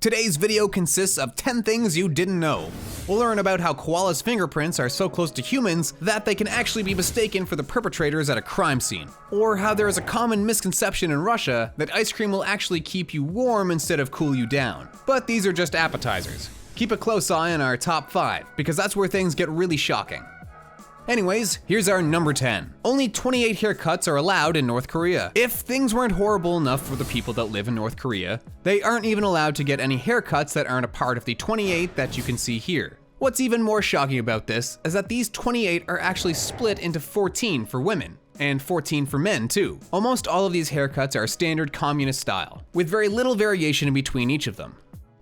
Today's video consists of 10 things you didn't know. We'll learn about how koalas' fingerprints are so close to humans that they can actually be mistaken for the perpetrators at a crime scene. Or how there is a common misconception in Russia that ice cream will actually keep you warm instead of cool you down. But these are just appetizers. Keep a close eye on our top 5, because that's where things get really shocking. Anyways, here's our number 10. Only 28 haircuts are allowed in North Korea. If things weren't horrible enough for the people that live in North Korea, they aren't even allowed to get any haircuts that aren't a part of the 28 that you can see here. What's even more shocking about this is that these 28 are actually split into 14 for women, and 14 for men too. Almost all of these haircuts are standard communist style, with very little variation in between each of them.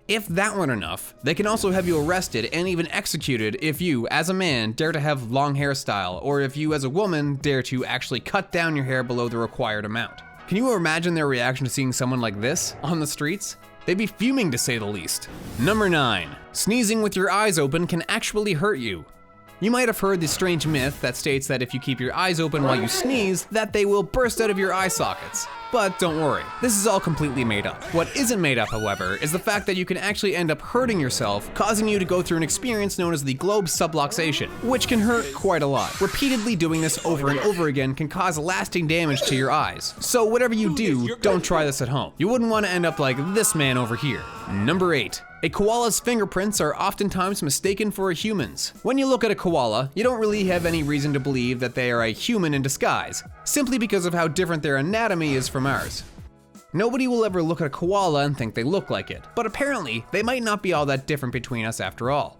If that weren't enough, they can also have you arrested and even executed if you, as a man, dare to have long hairstyle, or if you, as a woman, dare to actually cut down your hair below the required amount. Can you imagine their reaction to seeing someone like this on the streets? They'd be fuming, to say the least. Number 9. Sneezing with your eyes open can actually hurt you. You might have heard the strange myth that states that if you keep your eyes open while you sneeze, that they will burst out of your eye sockets. But don't worry, this is all completely made up. What isn't made up, however, is the fact that you can actually end up hurting yourself, causing you to go through an experience known as the globe subluxation, which can hurt quite a lot. Repeatedly doing this over and over again can cause lasting damage to your eyes. So whatever you do, don't try this at home. You wouldn't want to end up like this man over here. Number 8. A koala's fingerprints are oftentimes mistaken for a human's. When you look at a koala, you don't really have any reason to believe that they are a human in disguise, simply because of how different their anatomy is from ours. Nobody will ever look at a koala and think they look like it, but apparently they might not be all that different between us after all.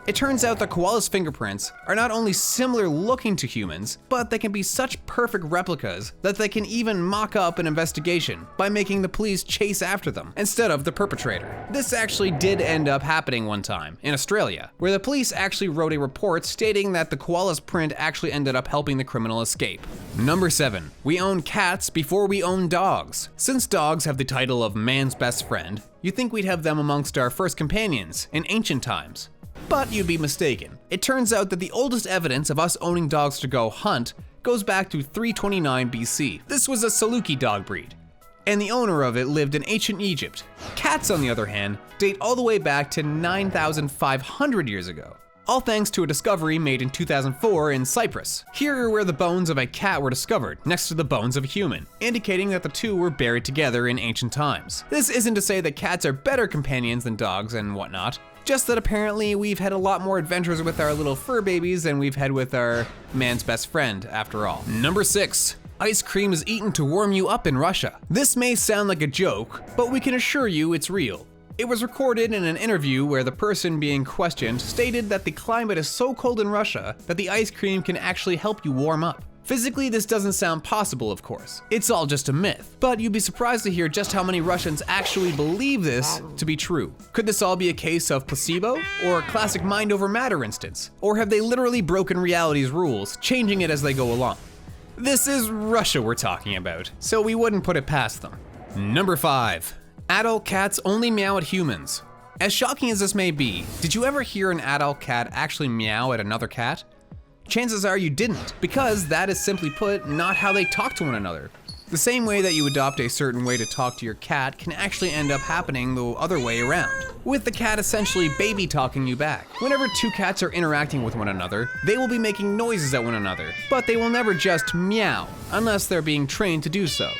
It turns out that koalas' fingerprints are not only similar looking to humans, but they can be such perfect replicas that they can even mock up an investigation by making the police chase after them instead of the perpetrator. This actually did end up happening one time in Australia, where the police actually wrote a report stating that the koala's print actually ended up helping the criminal escape. Number 7. We own cats before we own dogs. Since dogs have the title of man's best friend, you'd think we'd have them amongst our first companions in ancient times. But you'd be mistaken. It turns out that the oldest evidence of us owning dogs to go hunt goes back to 329 BC. This was a Saluki dog breed, and the owner of it lived in ancient Egypt. Cats, on the other hand, date all the way back to 9,500 years ago, all thanks to a discovery made in 2004 in Cyprus. Here are where the bones of a cat were discovered, next to the bones of a human, indicating that the two were buried together in ancient times. This isn't to say that cats are better companions than dogs and whatnot, just that apparently we've had a lot more adventures with our little fur babies than we've had with our man's best friend, after all. Number 6. Ice cream is eaten to warm you up in Russia. This may sound like a joke, but we can assure you it's real. It was recorded in an interview where the person being questioned stated that the climate is so cold in Russia that the ice cream can actually help you warm up. Physically, this doesn't sound possible, of course. It's all just a myth, but you'd be surprised to hear just how many Russians actually believe this to be true. Could this all be a case of placebo, or a classic mind over matter instance? Or have they literally broken reality's rules, changing it as they go along? This is Russia we're talking about, so we wouldn't put it past them. Number 5. Adult cats only meow at humans. As shocking as this may be, did you ever hear an adult cat actually meow at another cat? Chances are you didn't, because that is, simply put, not how they talk to one another. The same way that you adopt a certain way to talk to your cat can actually end up happening the other way around, with the cat essentially baby talking you back. Whenever two cats are interacting with one another, they will be making noises at one another, but they will never just meow, unless they're being trained to do so.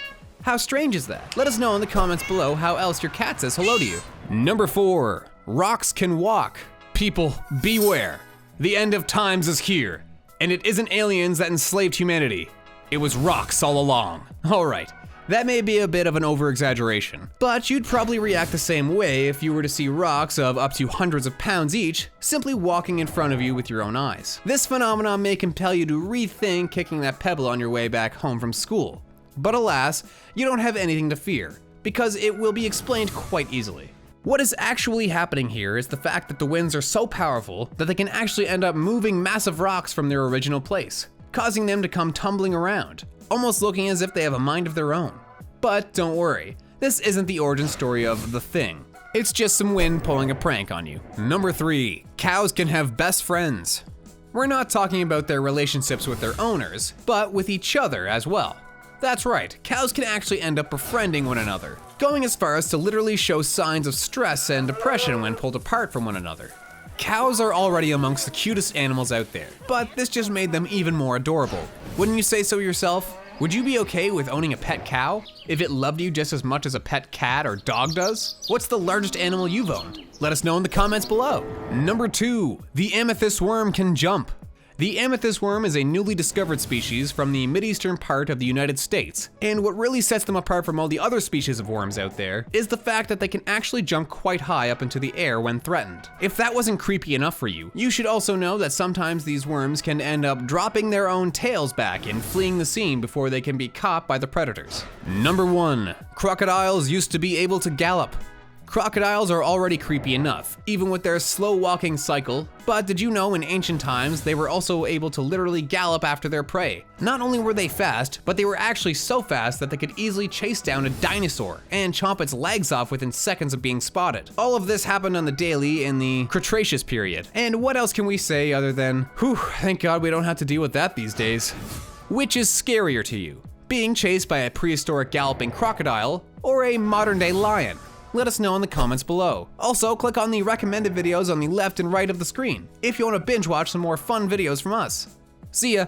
How strange is that? Let us know in the comments below how else your cat says hello to you. Number 4. Rocks can walk. People, beware. The end of times is here. And it isn't aliens that enslaved humanity. It was rocks all along. Alright, that may be a bit of an over-exaggeration, but you'd probably react the same way if you were to see rocks of up to hundreds of pounds each simply walking in front of you with your own eyes. This phenomenon may compel you to rethink kicking that pebble on your way back home from school. But alas, you don't have anything to fear, because it will be explained quite easily. What is actually happening here is the fact that the winds are so powerful that they can actually end up moving massive rocks from their original place, causing them to come tumbling around, almost looking as if they have a mind of their own. But don't worry, this isn't the origin story of the thing. It's just some wind pulling a prank on you. Number 3. Cows can have best friends. We're not talking about their relationships with their owners, but with each other as well. That's right, cows can actually end up befriending one another, going as far as to literally show signs of stress and depression when pulled apart from one another. Cows are already amongst the cutest animals out there, but this just made them even more adorable. Wouldn't you say so yourself? Would you be okay with owning a pet cow if it loved you just as much as a pet cat or dog does? What's the largest animal you've owned? Let us know in the comments below. Number 2, the amethyst worm can jump. The amethyst worm is a newly discovered species from the mid-eastern part of the United States, and what really sets them apart from all the other species of worms out there is the fact that they can actually jump quite high up into the air when threatened. If that wasn't creepy enough for you, you should also know that sometimes these worms can end up dropping their own tails back and fleeing the scene before they can be caught by the predators. Number 1, crocodiles used to be able to gallop. Crocodiles are already creepy enough, even with their slow walking cycle, but did you know in ancient times they were also able to literally gallop after their prey? Not only were they fast, but they were actually so fast that they could easily chase down a dinosaur and chomp its legs off within seconds of being spotted. All of this happened on the daily in the Cretaceous period. And what else can we say other than, whew, thank God we don't have to deal with that these days. Which is scarier to you, being chased by a prehistoric galloping crocodile or a modern day lion? Let us know in the comments below. Also, click on the recommended videos on the left and right of the screen if you want to binge watch some more fun videos from us. See ya!